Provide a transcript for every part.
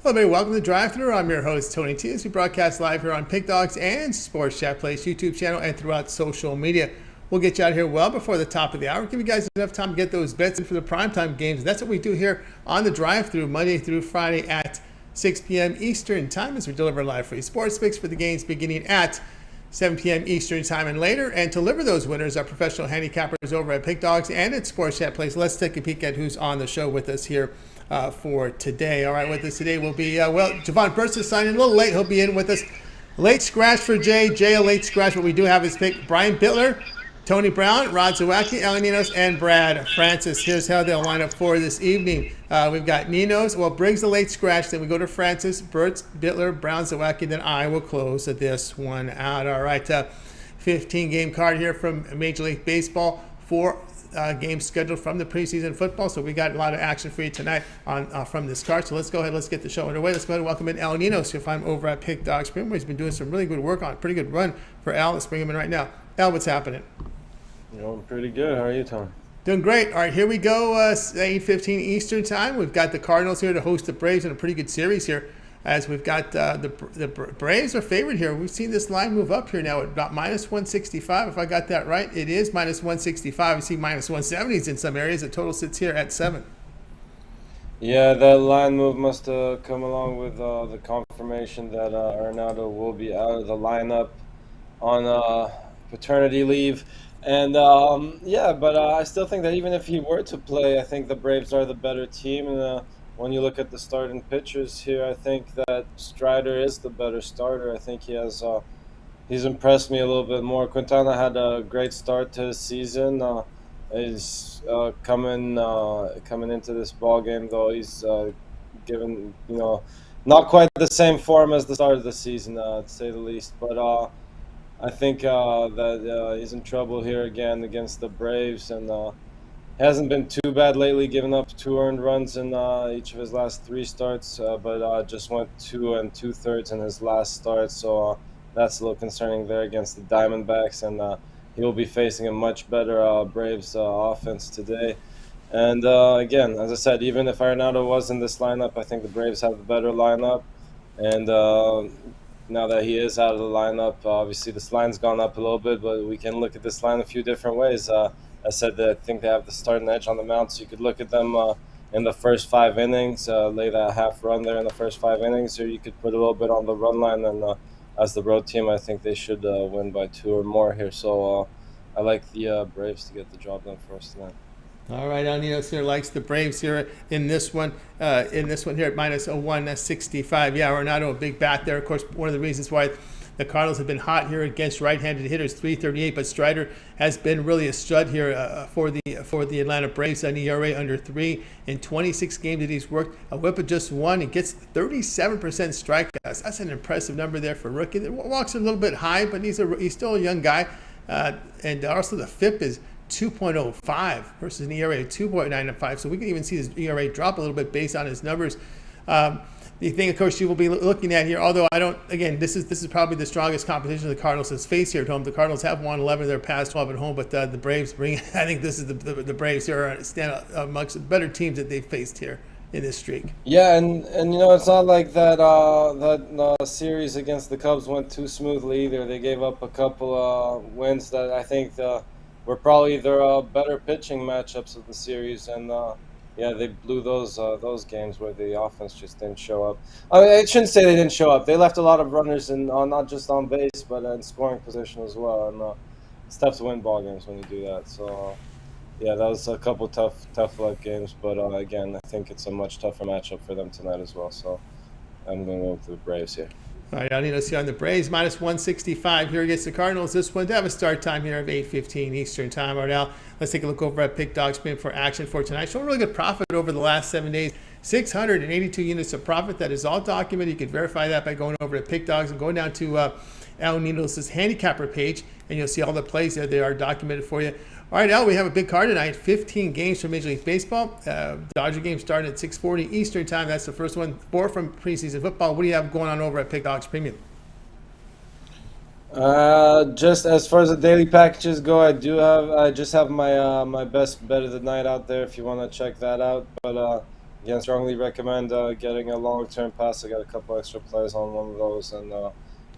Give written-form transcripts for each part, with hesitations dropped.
Hello, everybody. Welcome to Drive Thru. I'm your host, Tony T. As we broadcast live here on Pick Dogs and Sports Chat Place YouTube channel and throughout social media. We'll get you out here well before the top of the hour. Give you guys enough time to get those bets in for the primetime games. That's what we do here on the Drive Thru, Monday through Friday at 6 p.m. Eastern Time, as we deliver live free sports picks for the games beginning at 7 p.m. Eastern Time and later. And to deliver those winners are professional handicappers over at Pick Dogs and at Sports Chat Place. Let's take a peek at who's on the show with us here for today. All right, with us today will be, Jovan Burts is signing a little late. He'll be in with us. Late scratch for Jay. Jay, a late scratch, but we do have his pick. Brian Bitler, Tony Brown, Rod Zawacky, Ninos, and Brad Francis. Here's how they'll line up for this evening. We've got Ninos. Well, Briggs a late scratch. Then we go to Francis, Burts, Bitler, Brown, Zawacky. Then I will close this one out. All right, 15-game card here from Major League Baseball. 4 games scheduled from the preseason football. So we got a lot of action for you tonight on from this card. So let's go ahead. Let's get the show underway. Let's go ahead and welcome in Ninos. You'll find him over at Pick Dogs Premier. He's been doing some really good work on a pretty good run for Al. Let's bring him in right now. Al, what's happening? I'm pretty good. How are you, Tom? Doing great. All right, here we go. 8:15 Eastern Time. We've got the Cardinals here to host the Braves in a pretty good series here. As we've got the Braves are favored here. We've seen this line move up here now at about minus 165. If I got that right, it is minus 165. We see minus 170s in some areas. The total sits here at 7. Yeah, that line move must have come along with the confirmation that Arenado will be out of the lineup on paternity leave. And but I still think that even if he were to play, I think the Braves are the better team. And when you look at the starting pitchers here, I think that Strider is the better starter. I think he's impressed me a little bit more. Quintana had a great start to his season. He's coming into this ball game, though he's given not quite the same form as the start of the season, to say the least. But I think that he's in trouble here again against the Braves, and hasn't been too bad lately, giving up 2 earned runs in each of his last 3 starts, but just went 2 2/3 in his last start, so that's a little concerning there against the Diamondbacks, and he will be facing a much better Braves offense today. And again, as I said, even if Arenado was in this lineup, I think the Braves have the better lineup, and now that he is out of the lineup, obviously this line's gone up a little bit, but we can look at this line a few different ways. I said that I think they have the starting edge on the mound, so you could look at them in the first 5 innings, lay that half run there in the first 5 innings, or you could put a little bit on the run line, and as the road team, I think they should win by 2 or more here. So I like the Braves to get the job done for us tonight. All right, Ninos here likes the Braves here in this one. Here at minus 165. Yeah, Arenado, a big bat there. Of course, one of the reasons why the Cardinals have been hot here against right-handed hitters, 338, but Strider has been really a stud here for the Atlanta Braves. An ERA under 3 in 26 games that he's worked. A whip of just 1 and gets 37% strikeouts. That's an impressive number there for a rookie. The walks are a little bit high, but he's still a young guy. And also the FIP is 2.05 versus an ERA of 2.95. So we can even see his ERA drop a little bit based on his numbers. The thing, of course, you will be looking at here, although this is probably the strongest competition the Cardinals has faced here at home. The Cardinals have won 11 of their past 12 at home, but the Braves I think this is the Braves here stand out amongst the better teams that they've faced here in this streak. Yeah, and it's not like that series against the Cubs went too smoothly either. They gave up a couple wins that I think were probably their better pitching matchups of the series, and yeah, they blew those games where the offense just didn't show up. I mean, I shouldn't say they didn't show up. They left a lot of runners in, not just on base, but in scoring position as well. And it's tough to win ball games when you do that. So, yeah, that was a couple tough luck games. But again, I think it's a much tougher matchup for them tonight as well. So I'm going to go with the Braves here. All right, Ninos here on the Braves, minus 165 here against the Cardinals. This one to have a start time here of 8:15 Eastern Time. All right, now let's take a look over at Pick Dogs Spin for action for tonight. Showing really good profit over the last 7 days. 682 units of profit. That is all documented. You can verify that by going over to Pick Dogs and going down to Ninos' Handicapper page, and you'll see all the plays there. They are documented for you. All right, Al, we have a big card tonight. 15 games from Major League Baseball. Dodger game starting at 6:40 Eastern Time. That's the first one. 4 from preseason football. What do you have going on over at Pick Dogs Premium? Just as far as the daily packages go, I just have my my best bet of the night out there if you want to check that out. But again, strongly recommend getting a long-term pass. I got a couple extra plays on one of those, and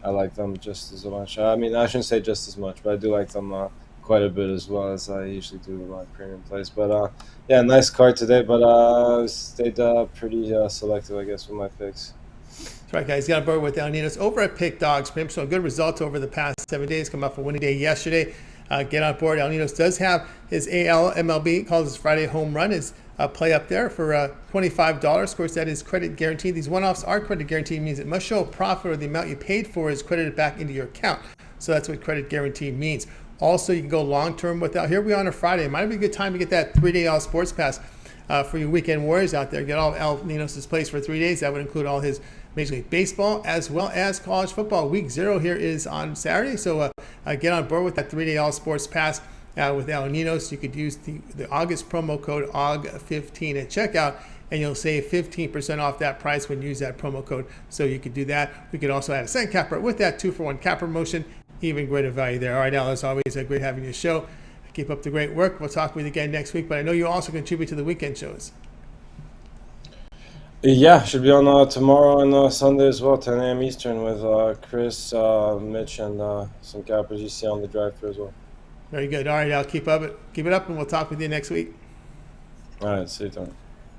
I like them just as much. I mean, I shouldn't say just as much, but I do like them quite a bit as well as I usually do with my premium plays. But yeah, nice card today, but stayed pretty selective, I guess, with my picks. That's right, guys. Got on board with Ninos over at Pick Dogs. So a good result over the past 7 days. Come off a winning day yesterday. Get on board. Ninos does have his AL MLB, calls his Friday home run, his play up there for $25. Of course, that is credit guaranteed. These one-offs are credit guaranteed, means it must show a profit or the amount you paid for is credited back into your account. So that's what credit guarantee means. Also, you can go long-term without. Here we are on a Friday. It might be a good time to get that 3-day all sports pass for your weekend warriors out there. Get all of Ninos' plays for 3 days. That would include all his Major League Baseball as well as college football. Week 0 here is on Saturday, so get on board with that 3-day all sports pass with Ninos. You could use the August promo code AUG15 at checkout, and you'll save 15% off that price when you use that promo code. So you could do that. We could also add a second capper with that 2-for-1 cap promotion. Even greater value there. All right, Al, as always, great having you show. Keep up the great work. We'll talk with you again next week, but I know you also contribute to the weekend shows. Yeah, should be on tomorrow and Sunday as well, 10 a.m. Eastern with Chris, Mitch, and some cappers you see on the drive-thru as well. Very good. All right, Al, keep it up, and we'll talk with you next week. All right, see you, Tony.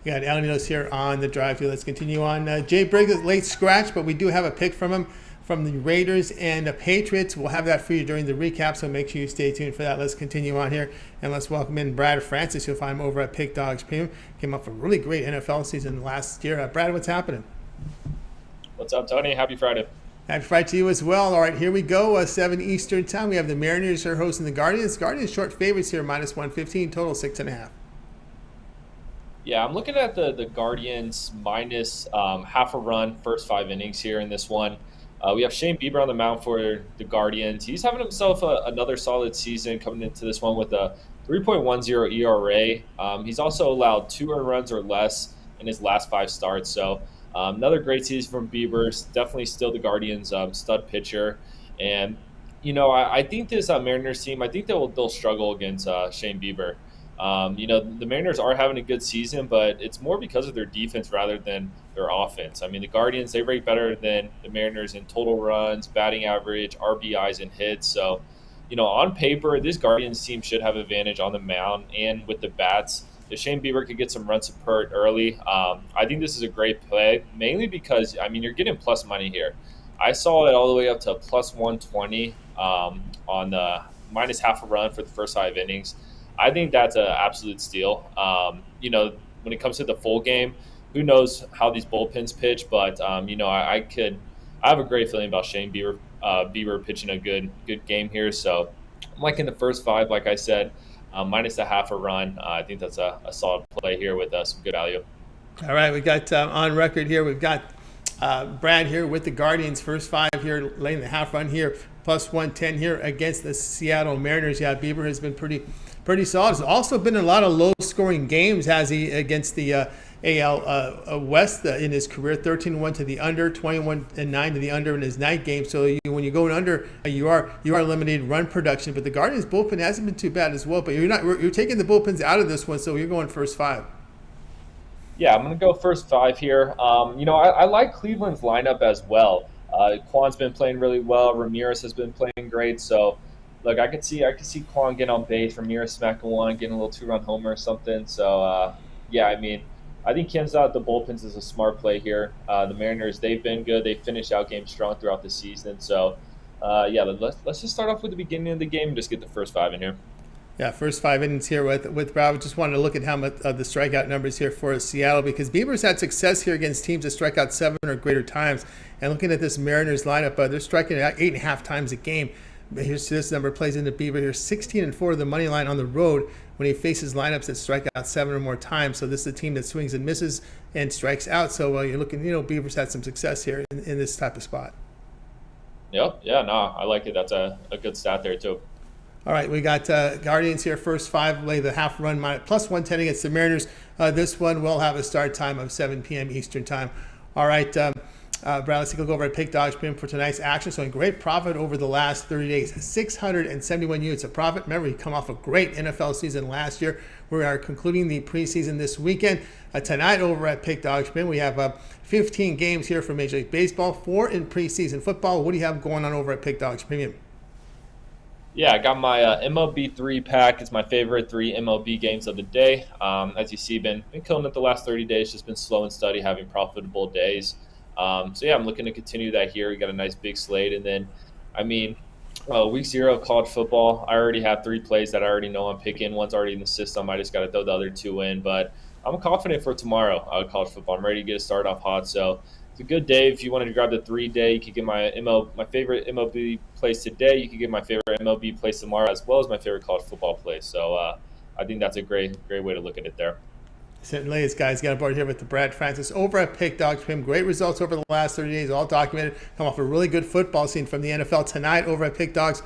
We got Al Ninos here on the drive-thru. Let's continue on. Jay Briggs is late scratch, but we do have a pick from him from the Raiders and the Patriots. We'll have that for you during the recap, so make sure you stay tuned for that. Let's continue on here, and let's welcome in Brad Francis. You'll find him over at Pick Dogs Premium. Came up with a really great NFL season last year. Brad, what's happening? What's up, Tony? Happy Friday. Happy Friday to you as well. All right, here we go. 7 Eastern time. We have the Mariners here hosting the Guardians. Guardians short favorites here, -115, total 6.5. Yeah, I'm looking at the Guardians minus half a run, first 5 innings here in this one. We have Shane Bieber on the mound for the Guardians. He's having himself another solid season coming into this one with a 3.10 ERA. He's also allowed 2 earned runs or less in his last 5 starts. So another great season from Bieber. Definitely still the Guardians' stud pitcher. And, you know, I think this Mariners team, I think they'll struggle against Shane Bieber. You know, the Mariners are having a good season, but it's more because of their defense rather than their offense. I mean, the Guardians, they rate better than the Mariners in total runs, batting average, RBIs, and hits. So, you know, on paper, this Guardians team should have advantage on the mound and with the bats. If Shane Bieber could get some run support early, I think this is a great play, mainly because, I mean, you're getting plus money here. I saw it all the way up to plus 120 on the minus half a run for the first 5 innings. I think that's an absolute steal. You know, when it comes to the full game, who knows how these bullpens pitch, but you know, I have a great feeling about Shane Bieber pitching a good game here. So I'm liking the first 5, like I said, minus a half a run. I think that's a solid play here with some good value. All right, we got on record here. We've got Brad here with the Guardians, first 5 here, laying the half run here, plus 110 here against the Seattle Mariners. Yeah, Bieber has been pretty solid. There's also been a lot of low-scoring games, has he, against the AL West in his career. 13-1 to the under, 21-9 to the under in his night game. So when you go under, you are limited run production. But the Guardians bullpen hasn't been too bad as well. But you're taking the bullpens out of this one, so you're going first 5. Yeah, I'm going to go first 5 here. You know, I like Cleveland's lineup as well. Kwan's been playing really well. Ramirez has been playing great. So, look, I could see Kwan getting on base, Ramirez smacking one, getting a little 2-run homer or something. So, yeah, I mean, I think Ken's out the bullpens is a smart play here. The Mariners, they've been good. They've finished out games strong throughout the season. So, yeah, let's just start off with the beginning of the game and just get the first 5 in here. Yeah, first 5 innings here with Brad. We just wanted to look at how much the strikeout numbers here for Seattle, because Bieber's had success here against teams that strike out 7 or greater times. And looking at this Mariners lineup, they're striking out 8.5 times a game. Here's this number plays into Bieber here, 16-4 the money line on the road when he faces lineups that strike out 7 or more times. So this is a team that swings and misses and strikes out. So you're looking, you know, Bieber's had some success here in this type of spot. Yep. Yeah. No, I like it. That's a good stat there too. All right, we got Guardians here, first 5, lay the half run, plus 110 against the Mariners. This one will have a start time of 7 p.m. Eastern time. All right, Brad, let's take a look over at Pick Dodge Premium for tonight's action. So, in great profit over the last 30 days, 671 units of profit. Remember, we come off a great NFL season last year. We are concluding the preseason this weekend. Tonight over at Pick Dodge Premium, we have 15 games here for Major League Baseball, 4 in preseason football. What do you have going on over at Pick Dodge Premium? Yeah, I got my MLB 3 pack. It's my favorite 3 MLB games of the day. As you see, been killing it the last 30 days. Just been slow and steady, having profitable days. So yeah, I'm looking to continue that here. We got a nice big slate, and then, week 0 of college football. I already have 3 plays that I already know I'm picking. One's already in the system. I just got to throw the other 2 in, but I'm confident for tomorrow. College football. I'm ready to get it started off hot. So it's a good day. If you wanted to grab the 3-day, you could get my favorite MLB plays today. You could get my favorite MLB plays tomorrow, as well as my favorite college football plays. So I think that's a great way to look at it there. Certainly is, guys. Got on board here with the Brad Francis over at Pick Dodge Premium. Great results over the last 30 days, all documented. Come off a really good football scene from the NFL tonight over at Pick Dogs.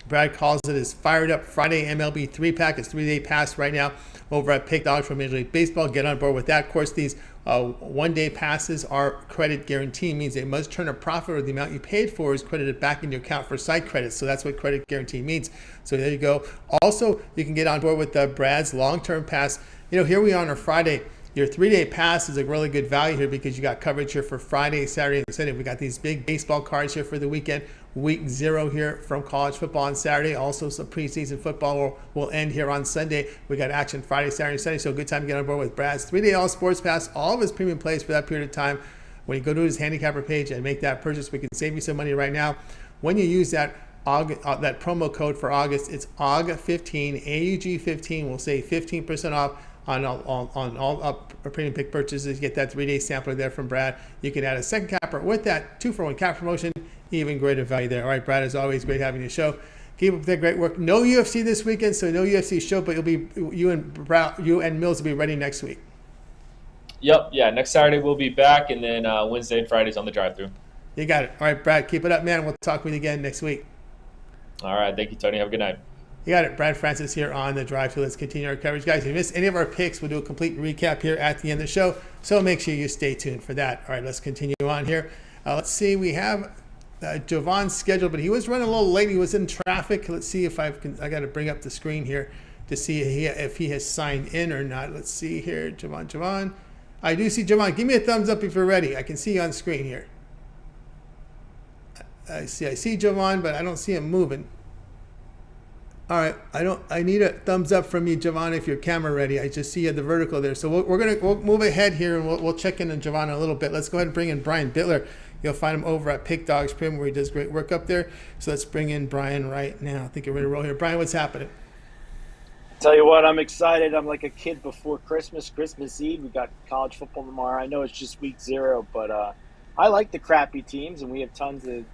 Brad calls it his Fired Up Friday MLB 3-pack. It's 3-day pass right now over at Pick Dogs for Major League Baseball. Get on board with that. Of course, these one-day passes are credit guarantee, means they must turn a profit, or the amount you paid for is credited back into your account for site credits. So that's what credit guarantee means. So there you go. Also, you can get on board with Brad's long-term pass. Here we are on a Friday. Your 3-day pass is a really good value here because you got coverage here for Friday, Saturday, and Sunday. We got these big baseball cards here for the weekend. Week 0 here from college football on Saturday. Also, some preseason football will end here on Sunday. We got action Friday, Saturday, and Sunday. So a good time to get on board with Brad's 3-day all sports pass. All of his premium plays for that period of time. When you go to his handicapper page and make that purchase, we can save you some money right now. When you use that promo code for August, it's AUG15, AUG15. We'll save 15% off on all premium pick purchases. You get that 3-day sampler there from Brad. You can add a second capper with that 2-for-1 cap promotion. Even greater value there. All right, Brad, as always, great having you show. Keep up that great work. No UFC this weekend, so no UFC show, but you and Mills will be ready next week. Yep, yeah. Next Saturday we'll be back, and then Wednesday and Fridays on the drive-thru. You got it. All right, Brad, keep it up, man. We'll talk with you again next week. All right, thank you, Tony. Have a good night. You got it. Brad Francis here on the drive-thru. Let's continue our coverage, guys. If you missed any of our picks, we'll do a complete recap here at the end of the show, so make sure you stay tuned for that. All right, let's continue on here. Let's see. We have Jovan's schedule, but he was running a little late. He was in traffic. Let's see if I got to bring up the screen here to see if he has signed in or not. Let's see here. Jovan. I do see Jovan. Give me a thumbs up if you're ready. I can see you on screen here. I see Jovan, but I don't see him moving. All right, I need a thumbs up from you, Jovan, if your camera ready. I just see you at the vertical there. So we'll move ahead here, and we'll check in on Jovan a little bit. Let's go ahead and bring in Brian Bitler. You'll find him over at Pick Dogs Premium, where he does great work up there. So let's bring in Brian right now. I think you're ready to roll here. Brian, what's happening? Tell you what, I'm excited. I'm like a kid before Christmas Eve. We got college football tomorrow. I know it's just week 0, but I like the crappy teams, and we have tons of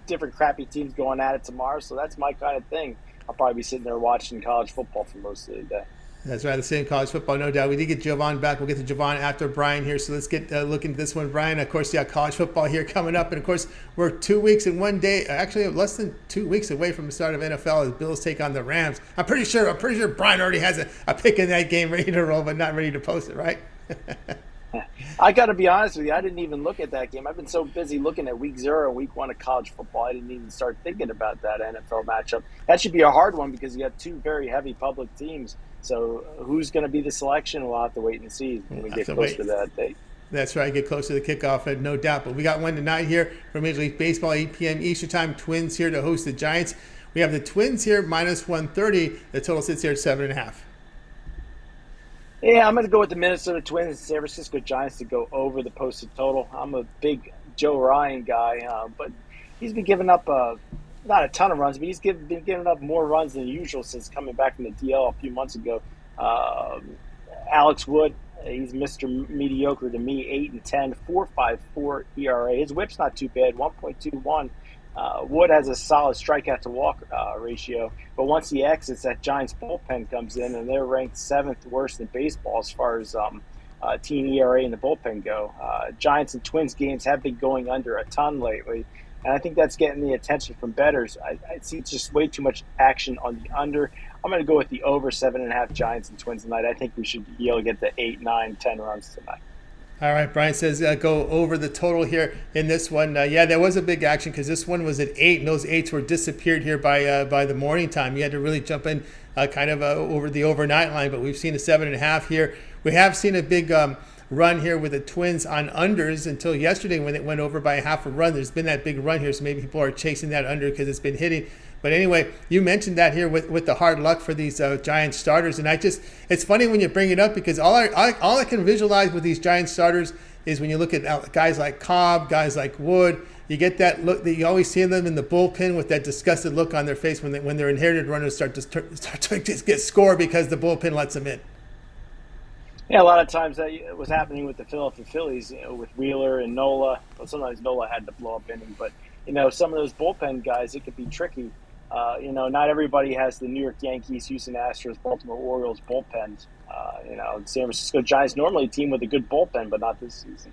different crappy teams going at it tomorrow. So that's my kind of thing. I'll probably be sitting there watching college football for most of the day. That's right, the same college football, no doubt. We did get Jovan back. We'll get to Jovan after Brian here. So let's get looking at this one, Brian. Of course, you got college football here coming up. And, of course, we're 2 weeks and 1 day, actually less than 2 weeks away from the start of NFL as Bills take on the Rams. I'm pretty sure Brian already has a pick in that game ready to roll, but not ready to post it, right? I got to be honest with you. I didn't even look at that game. I've been so busy looking at week 0 and week 1 of college football. I didn't even start thinking about that NFL matchup. That should be a hard one because you have 2 very heavy public teams. So who's going to be the selection? We'll have to wait and see when we get closer to that date. That's right. Get closer to the kickoff, no doubt. But we got one tonight here for Major League Baseball, 8 p.m. Eastern Time. Twins here to host the Giants. We have the Twins here, minus 130. The total sits here at 7.5. Yeah, I'm going to go with the Minnesota Twins and San Francisco Giants to go over the posted total. I'm a big Joe Ryan guy, but he's been giving up not a ton of runs, but he's been giving up more runs than usual since coming back from the DL a few months ago. Alex Wood, he's Mr. Mediocre to me, 8-10, 4.54 ERA. His whip's not too bad, 1.21. Wood has a solid strikeout to walk ratio, but once he exits, that Giants bullpen comes in, and they're ranked 7th worst in baseball as far as team ERA and the bullpen go. Giants and Twins games have been going under a ton lately, and I think that's getting the attention from bettors. I see just way too much action on the under. I'm going to go with the over 7.5 Giants and Twins tonight. I think we should be able to get the 8, 9, 10 runs tonight. All right, Brian says go over the total here in this one. Yeah, there was a big action because this one was at 8, and those 8s were disappeared here by the morning time. You had to really jump in over the overnight line, but we've seen a 7.5 here. We have seen a big run here with the Twins on unders until yesterday when it went over by a half a run. There's been that big run here, so maybe people are chasing that under because it's been hitting. But anyway, you mentioned that here with the hard luck for these Giants starters, and it's funny when you bring it up because all I can visualize with these Giants starters is when you look at guys like Cobb, guys like Wood, you get that look that you always see them in the bullpen with that disgusted look on their face when their inherited runners start to just get scored because the bullpen lets them in. Yeah, a lot of times that was happening with the Philadelphia Phillies, with Wheeler and Nola. Well, sometimes Nola had to blow up inning, but some of those bullpen guys, it could be tricky. Not everybody has the New York Yankees, Houston Astros, Baltimore Orioles bullpens. San Francisco Giants normally a team with a good bullpen, but not this season.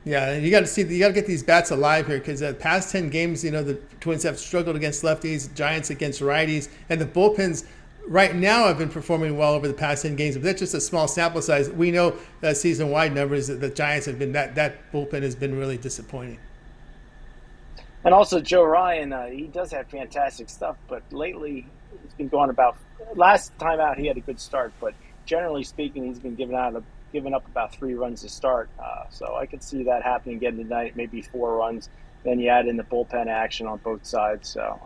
Yeah, you got to get these bats alive here because the past 10 games, the Twins have struggled against lefties, Giants against righties, and the bullpens right now have been performing well over the past 10 games, but that's just a small sample size. We know season-wide numbers that the Giants have been that bullpen has been really disappointing. And also Joe Ryan, he does have fantastic stuff, but lately he's been going about. Last time out he had a good start, but generally speaking, he's been giving up about 3 runs to start. So I could see that happening again tonight, maybe 4 runs. Then you add in the bullpen action on both sides. So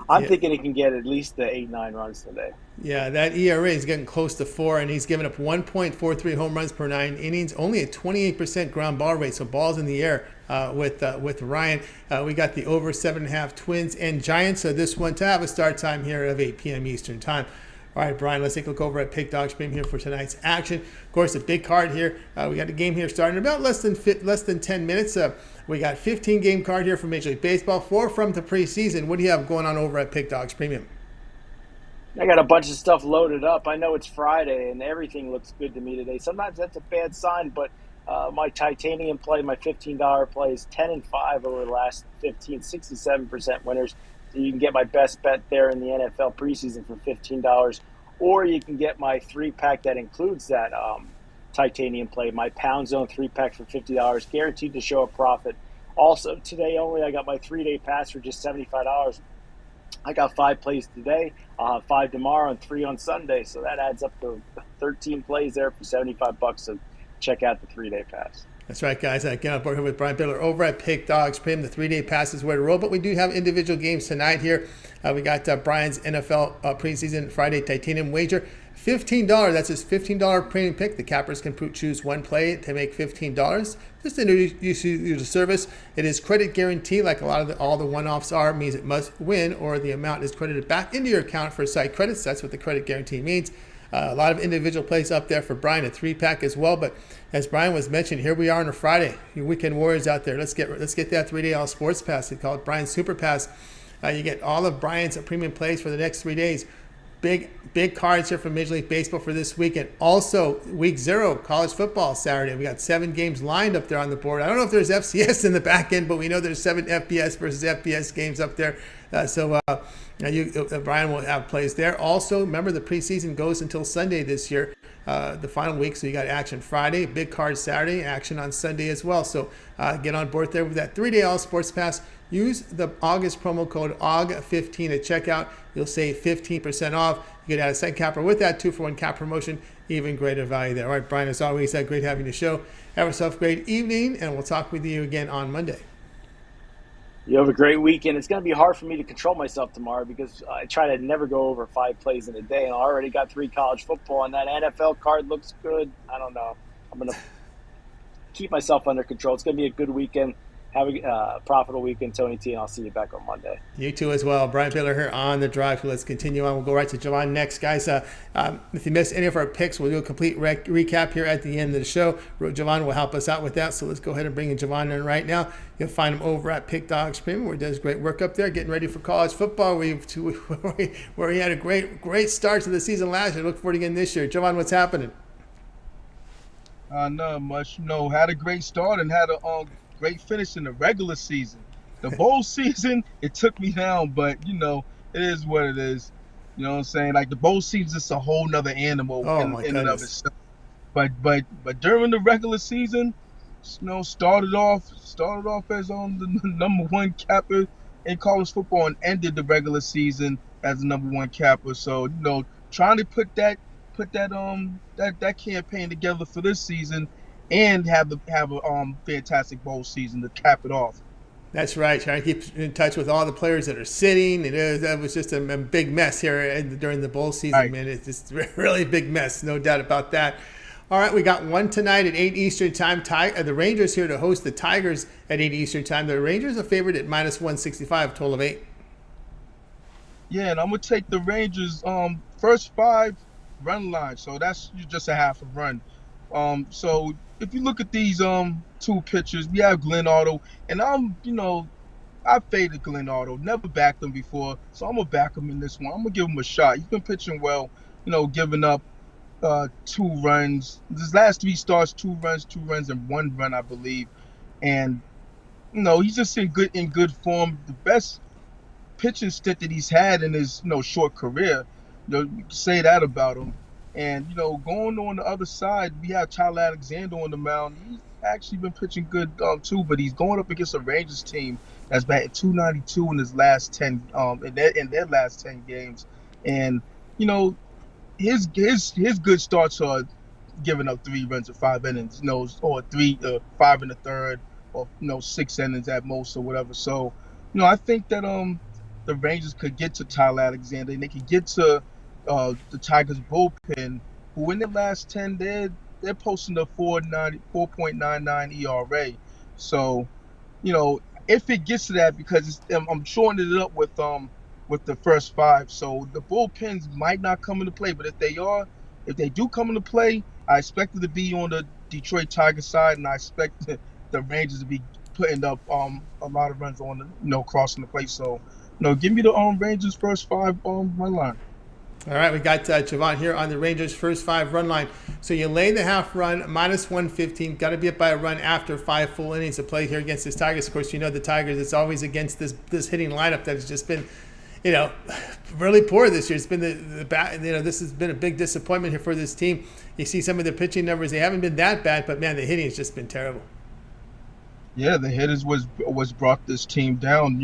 I'm thinking he can get at least the 8-9 runs today. Yeah, that ERA is getting close to 4, and he's given up 1.43 home runs per 9 innings, only a 28% ground ball rate, so balls in the air with Ryan. We got the over 7.5 Twins and Giants, so this one to have a start time here of 8 p.m. Eastern time. All right, Brian, let's take a look over at Pick Dog Stream here for tonight's action. Of course, a big card here. We got a game here starting in about less than 10 minutes. We got 15-game card here from Major League Baseball, 4 from the preseason. What do you have going on over at Pick Dogs Premium? I got a bunch of stuff loaded up. I know it's Friday, and everything looks good to me today. Sometimes that's a bad sign, but my titanium play, my $15 play is 10-5 over the last 15, 67% winners. So you can get my best bet there in the NFL preseason for $15, or you can get my 3-pack that includes that titanium play, my Pound Zone 3-pack for $50, guaranteed to show a profit. Also, today only, I got my 3-day pass for just $75. I got 5 plays today, 5 tomorrow, and 3 on Sunday. So that adds up to 13 plays there for $75. So check out the 3-day pass. That's right, guys. Again, I'm here with Brian Bitler over at Pick Dogs Premium. The 3-day pass is where to roll, but we do have individual games tonight here. We got Brian's NFL preseason Friday titanium wager. $15. That's his $15 premium pick. The cappers can choose one play to make $15. Just to introduce you to the service, it is credit guarantee, like a lot of all the one-offs are. Means it must win, or the amount is credited back into your account for site credits. That's what the credit guarantee means. A lot of individual plays up there for Brian, a 3-pack as well. But as Brian was mentioning, here we are on a Friday. Your weekend warriors out there. Let's get that 3-day all sports pass. They call it Brian's Super Pass. You get all of Brian's premium plays for the next 3 days. Big cards here from Major League Baseball for this weekend. Also, week 0, college football Saturday. We got 7 games lined up there on the board. I don't know if there's FCS in the back end, but we know there's 7 FBS versus FBS games up there. Brian will have plays there. Also, remember the preseason goes until Sunday this year, the final week. So you got action Friday, big card Saturday, action on Sunday as well. So get on board there with that 3-day all sports pass. Use the August promo code AUG15 at checkout. You'll save 15% off. You get out a second capper with that 2-for-1 cap promotion. Even greater value there. All right, Brian, as always, great having the show. Have yourself a great evening, and we'll talk with you again on Monday. You have a great weekend. It's going to be hard for me to control myself tomorrow because I try to never go over 5 plays in a day, and I already got 3 college football, and that NFL card looks good. I don't know. I'm going to keep myself under control. It's going to be a good weekend. Have a profitable weekend, Tony T, and I'll see you back on Monday. You too as well. Brian Bitler here on The Drive. Let's continue on. We'll go right to Jovan next. Guys, if you missed any of our picks, we'll do a complete recap here at the end of the show. Jovan will help us out with that, so let's go ahead and bring in Jovan in right now. You'll find him over at Pick Dogs Premium, where he does great work up there, getting ready for college football, where he had a great start to the season last year. Look forward to again this year. Jovan, what's happening? Not much. Had a great start and had a great finish in the regular season. The bowl season, it took me down, but it is what it is. You know what I'm saying? Like the bowl season is a whole nother animal in and of itself. But during the regular season, started off as the number one capper in college football and ended the regular season as the number one capper. So trying to put that campaign together for this season and have a fantastic bowl season to cap it off. That's right. Trying to keep in touch with all the players that are sitting. That was just a big mess here during the bowl season, Right. man. It's just a really big mess, no doubt about that. All right, we got one tonight at 8 Eastern time. The Rangers here to host the Tigers at 8 Eastern time. The Rangers are favored at -165, total of 8. Yeah, and I'm gonna take the Rangers first 5 run line. So that's just a half a run. So if you look at these 2 pitchers, we have Glenn Otto, and I faded Glenn Otto, never backed him before, so I'm gonna back him in this one. I'm gonna give him a shot. He's been pitching well, giving up 2 runs. His last 3 starts, 2 runs, and 1 run, I believe. And he's just in good form. The best pitching stint that he's had in his short career. You can say that about him. And going on the other side, we have Tyler Alexander on the mound. He's actually been pitching good too, but he's going up against a Rangers team that's batting .292 in his last 10 in their last 10 games. And his good starts are giving up 3 runs in 5 innings, or 5 in the third, or 6 innings at most, or whatever. So, I think that the Rangers could get to Tyler Alexander, and they could get to the Tigers bullpen, who in their last 10 they're posting a 4.99 ERA. So, if it gets to that, because I'm shortening it up with the first 5, so the bullpens might not come into play. But if they do come into play, I expect it to be on the Detroit Tigers side, and I expect the Rangers to be putting up a lot of runs on crossing the plate. So, give me the Rangers first 5 run line. All right, we got Jovan here on the Rangers' first 5 run line. So you lay the half run, -115. Got to be up by a run after 5 full innings of play here against this Tigers. Of course, the Tigers, it's always against this hitting lineup that has just been, really poor this year. It's been this has been a big disappointment here for this team. You see some of their pitching numbers; they haven't been that bad, but man, the hitting has just been terrible. Yeah, the hitters was brought this team down.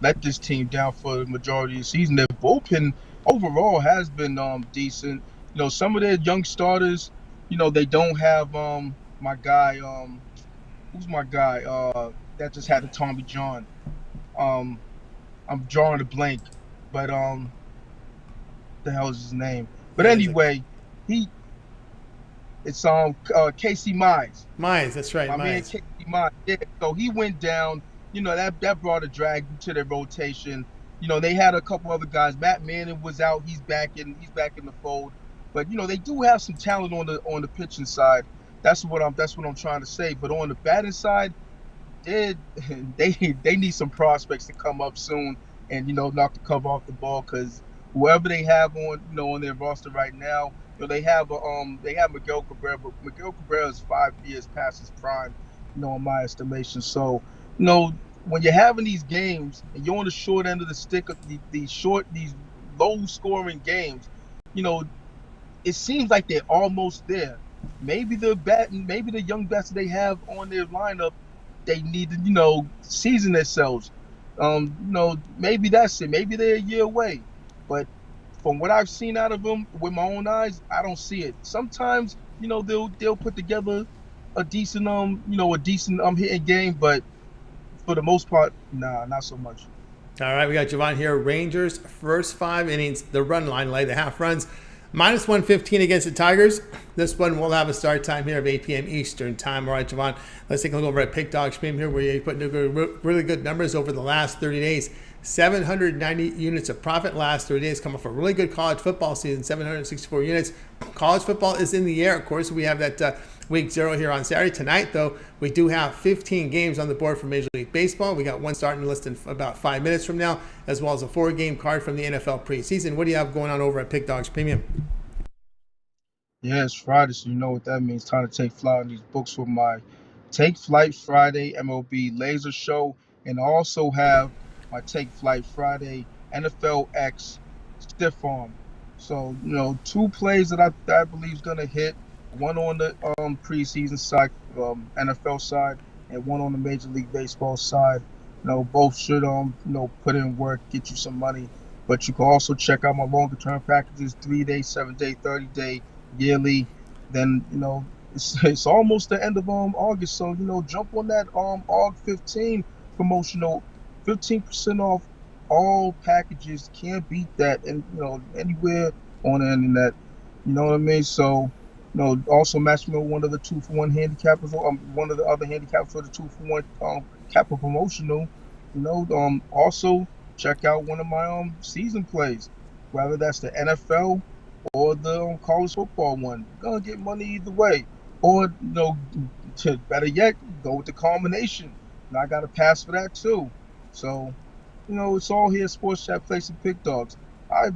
Let this team down for the majority of the season. Their bullpen overall has been decent. Some of their young starters, they don't have my guy. Who's my guy? That just had a Tommy John. I'm drawing a blank, but the hell is his name? But anyway, it's Casey Mize. Mize, that's right. My man Casey Mize. Yeah, so he went down. That brought a drag to their rotation. They had a couple other guys. Matt Manning was out. He's back in the fold. But they do have some talent on the pitching side. That's what I'm trying to say. But on the batting side, they need some prospects to come up soon and knock the cover off the ball, because whoever they have on their roster right now, they have Miguel Cabrera, but Miguel Cabrera is 5 years past his prime, in my estimation. So, when you're having these games and you're on the short end of the stick of these low scoring games, it seems like they're almost there. Maybe the young bats they have on their lineup, they need to season themselves. Maybe that's it. Maybe they're a year away. But from what I've seen out of them with my own eyes, I don't see it. Sometimes they'll put together a decent hitting game, but for the most part, nah, not so much. All right, we got Jovan here. Rangers first 5 innings, the run line, lay the half runs, -115 against the Tigers. This one will have a start time here of 8 p.m. Eastern time. All right, Jovan, let's take a look over at Pick Dog Stream here, where you put really good numbers over the last 30 days. 790 units of profit last 30 days, come off a really good college football season, 764 units. College football is in the air. Of course, we have that week 0 here on Saturday. Tonight, though, we do have 15 games on the board for Major League Baseball. We got one starting list in about 5 minutes from now, as well as a 4-game card from the NFL preseason. What do you have going on over at Pick Dogs Premium? Yeah, it's Friday, so you know what that means. Time to take flight on these books with my Take Flight Friday MLB Laser Show, and I also have my Take Flight Friday NFL X Stiff Arm. So, 2 plays that I believe is going to hit. one on the preseason side, NFL side, and one on the Major League Baseball side. Both should put in work, get you some money. But you can also check out my longer term packages: 3-day, 7-day, 30-day, yearly. Then it's almost the end of August, so jump on that August 15 promotional, 15% off all packages. Can't beat that, and anywhere on the internet. You know what I mean? So, also match me with one of the 2-for-1 handicappers, or one of the other handicappers for the 2-for-1 capper promotional. Also check out one of my season plays, whether that's the NFL or the college football one. You're gonna get money either way. Or better yet, go with the combination. And I got a pass for that too. So, it's all here. Sports Chat Place and Pick Dogs. I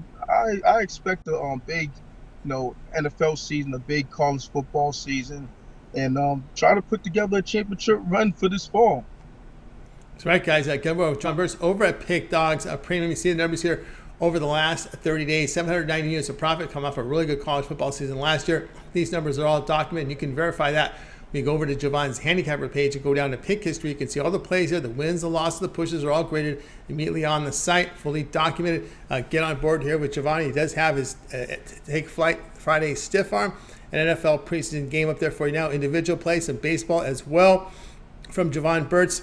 expect a big, NFL season, a big college football season, and try to put together a championship run for this fall. That's right, guys. Jovan Burts over at Pick Dogs Premium. You see the numbers here over the last 30 days. 790 units of profit, come off a really good college football season last year. These numbers are all documented. You can verify that when you go over to Jovan's handicapper page and go down to pick history. You can see all the plays here. The wins, the losses, the pushes are all graded immediately on the site, fully documented. Get on board here with Jovan. He does have his Take Flight Friday stiff arm, an NFL preseason game up there for you now. Individual plays, some baseball as well from Jovan Burts.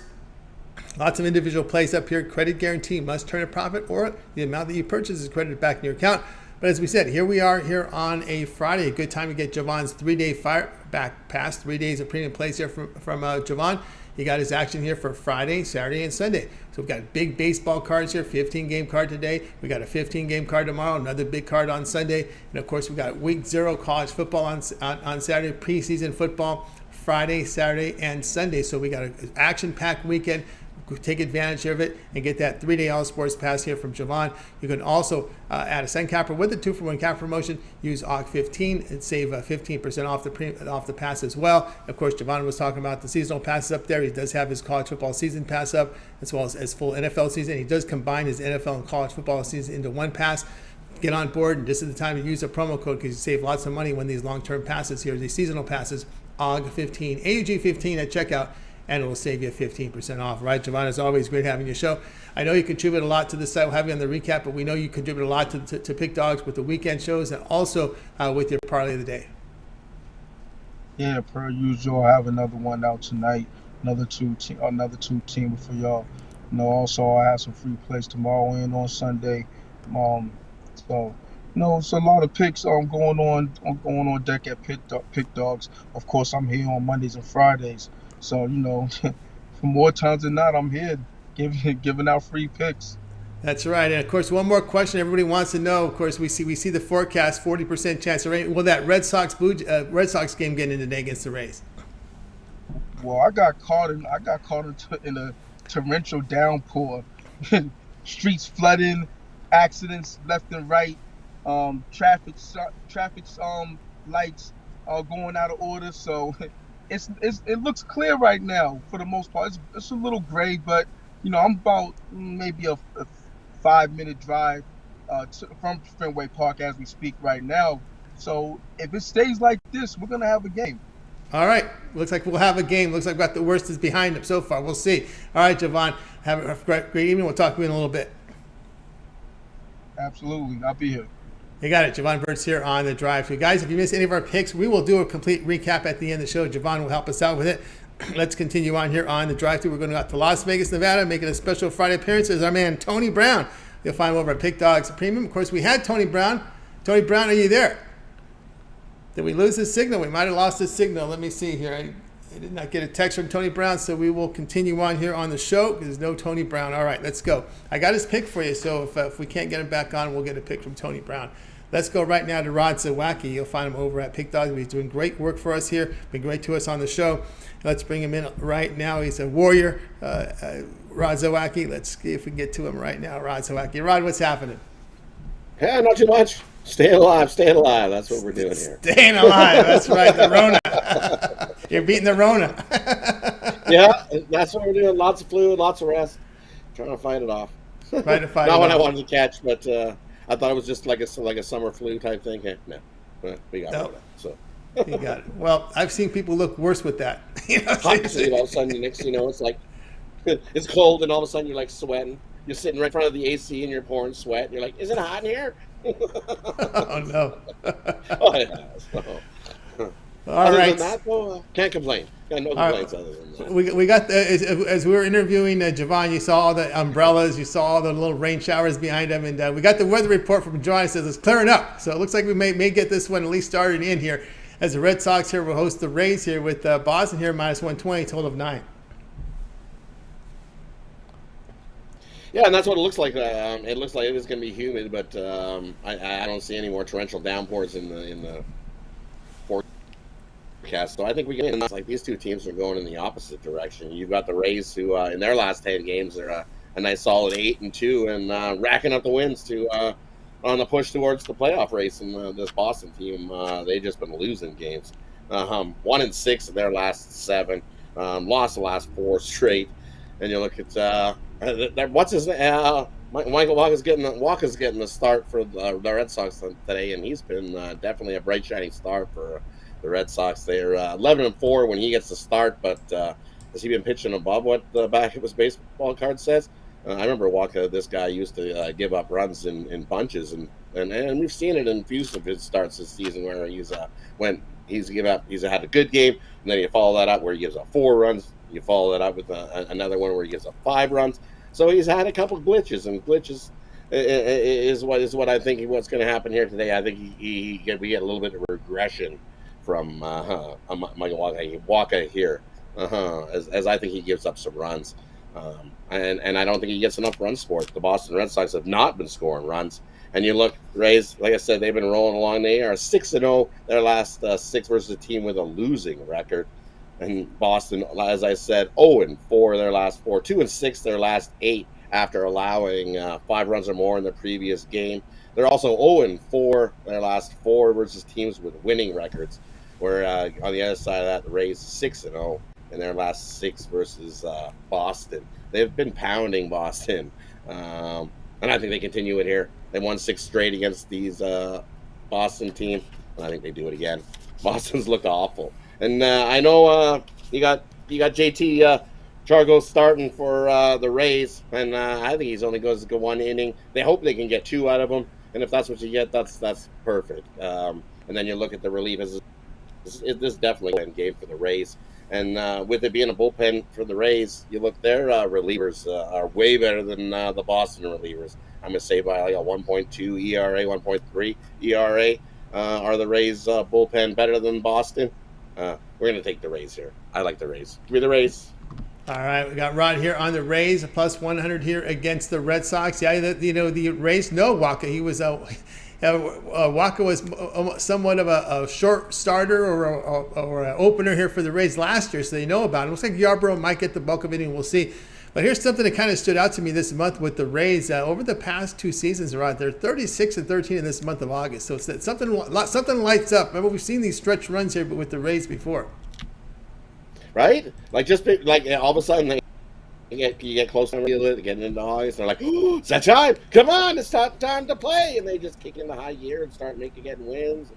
Lots of individual plays up here. Credit guarantee, must turn a profit, or the amount that you purchase is credited back in your account. But as we said, here we are here on a Friday. A good time to get Jovan's 3-day fire back pass. 3 days of premium plays here from Jovan. He got his action here for Friday, Saturday, and Sunday. So we've got big baseball cards here. 15-game card today. We got a 15-game card tomorrow. Another big card on Sunday. And of course, we got week 0 college football on Saturday. Preseason football Friday, Saturday, and Sunday. So we got an action-packed weekend. Take advantage of it and get that 3-day all sports pass here from Jovan. You can also add a second capper with the 2-for-1 cap promotion. Use AUG15 and save 15% off the pass as well. Of course, Jovan was talking about the seasonal passes up there. He does have his college football season pass up, as well as full NFL season. He does combine his NFL and college football season into one pass. Get on board, and this is the time to use a promo code because you save lots of money when these long-term passes here, these seasonal passes, AUG15, AUG15 at checkout, and it will save you 15% off. Right, Jovan, as always, great having your show. I know you contribute a lot to the site. We'll have you on the recap, but we know you contribute a lot to Pick Dogs with the weekend shows and also with your parlay of the day. Yeah, per usual, I have another one out tonight. Another two team for y'all. Also I have some free plays tomorrow and on Sunday. So it's a lot of picks going on deck at Pick Dogs. Of course, I'm here on Mondays and Fridays. So, for more times than not, I'm here giving out free picks. That's right. And, of course, one more question everybody wants to know. Of course, we see the forecast, 40% chance of rain. Will that Red Sox game get in today against the Rays? Well, I got caught in a torrential downpour. Streets flooding, accidents left and right, traffic lights are going out of order. So it looks clear right now for the most part. It's a little gray, but I'm about maybe a 5-minute drive from Fenway Park as we speak right now. So if it stays like this, we're gonna have a game. All right. Looks like we'll have a game. Looks like about the worst is behind them so far. We'll see. All right, Jovan. Have a great evening. We'll talk to you in a little bit. Absolutely. I'll be here. You got it. Jovan Burts here on the drive. So guys, if you missed any of our picks, we will do a complete recap at the end of the show. Jovan will help us out with it. Let's continue on here on the drive-thru. We're going to go out to Las Vegas, Nevada, making a special Friday appearance is our man Tony Brown. You'll find him over at Pick Dogs Premium. Of course, we had Tony Brown. Tony Brown, are you there? Did we lose his signal? We might have lost his signal. Let me see here. I did not get a text from Tony Brown, so we will continue on here on the show. There's no Tony Brown. All right, let's go. I got his pick for you, so if we can't get him back on, we'll get a pick from Tony Brown. Let's go right now to Rod Zawacky. You'll find him over at Pick Dogs. He's doing great work for us here. Been great to us on the show. Let's bring him in right now. He's a warrior, Rod Zawacky. Let's see if we can get to him right now. Rod Zawacky. Rod, what's happening? Yeah, not too much. Staying alive. That's what we're doing here. Staying alive. That's right. The Rona. You're beating the Rona. Yeah, that's what we're doing. Lots of fluid, lots of rest. Trying to fight it off. Trying to fight Not it what off. I wanted to catch, but I thought it was just like a summer flu type thing. Hey, no, we got it. So You got it. Well, I've seen people look worse with that. Hot seat, all of a sudden, the next thing you know, it's like it's cold, and all of a sudden you're like sweating. You're sitting right in front of the AC and you're pouring sweat. And you're like, "Is it hot in here?" Oh no. Oh, yeah. So, All other right. than that, though, can't complain. Got no complaints other than that. We got as we were interviewing Jovan, you saw all the umbrellas, you saw all the little rain showers behind them, and we got the weather report from Jovan. It says it's clearing up, so it looks like we may get this one at least started in here. As the Red Sox here will host the Rays here with Boston here minus 120, total of 9. Yeah, and that's what it looks like. It looks like it is going to be humid, but I don't see any more torrential downpours in the forecast. So I think we can. Like these two teams are going in the opposite direction. You've got the Rays, who in their last 10 games are a nice solid 8-2, and racking up the wins to on the push towards the playoff race. And this Boston team, they've just been losing games. 1-6 in their last 7, lost the last 4 straight. And you look at what's his name? Michael Walker's getting the start for the Red Sox today, and he's been definitely a bright shining star for the Red Sox. They're 11-4 when he gets the start, but has he been pitching above what the back of his baseball card says? I remember Walker. This guy used to give up runs in bunches, and we've seen it in few of his starts this season where he's had a good game, and then you follow that up where he gives up 4 runs. You follow that up with another one where he gives up 5 runs. So he's had a couple of glitches, and glitches is what I think what's going to happen here today. I think we get a little bit of regression from Michael Walker here, as I think he gives up some runs, and I don't think he gets enough runs for it. The Boston Red Sox have not been scoring runs, and you look, Rays, like I said, they've been rolling along. They are 6-0 their last 6 versus a team with a losing record. And Boston, as I said, 0-4 their last 4, 2-6 their last 8 after allowing 5 runs or more in the previous game. They're also 0-4 their last 4 versus teams with winning records. Where on the other side of that, the Rays 6-0 in their last 6 versus Boston. They've been pounding Boston, and I think they continue it here. They won 6 straight against these Boston team, and I think they do it again. Boston's looked awful. And I know you got JT Chargo starting for the Rays, and I think he's only goes to go 1 inning. They hope they can get 2 out of him, and if that's what you get, that's perfect. And then you look at the relief. This is definitely a game for the Rays, and with it being a bullpen for the Rays, you look their relievers are way better than the Boston relievers. I'm gonna say by like a 1.2 ERA, 1.3 ERA. Are the Rays bullpen better than Boston? We're going to take the Rays here. I like the Rays. Give me the Rays. All right, we got Rod here on the Rays, plus 100 here against the Red Sox. Yeah, the Rays know Walker. He was Walker was somewhat of a short starter or an opener here for the Rays last year, so they know about him. Looks like Yarbrough might get the bulk of it, and we'll see. But here's something that kind of stood out to me this month with the Rays. Over the past 2 seasons, Rod, they're 36-13 in this month of August. So it's that something lights up. Remember, we've seen these stretch runs here, but with the Rays before, right? Like all of a sudden you get close to it, getting into August. They're like, "Oh, it's that time! Come on, it's time to play!" And they just kick into high gear and start getting wins.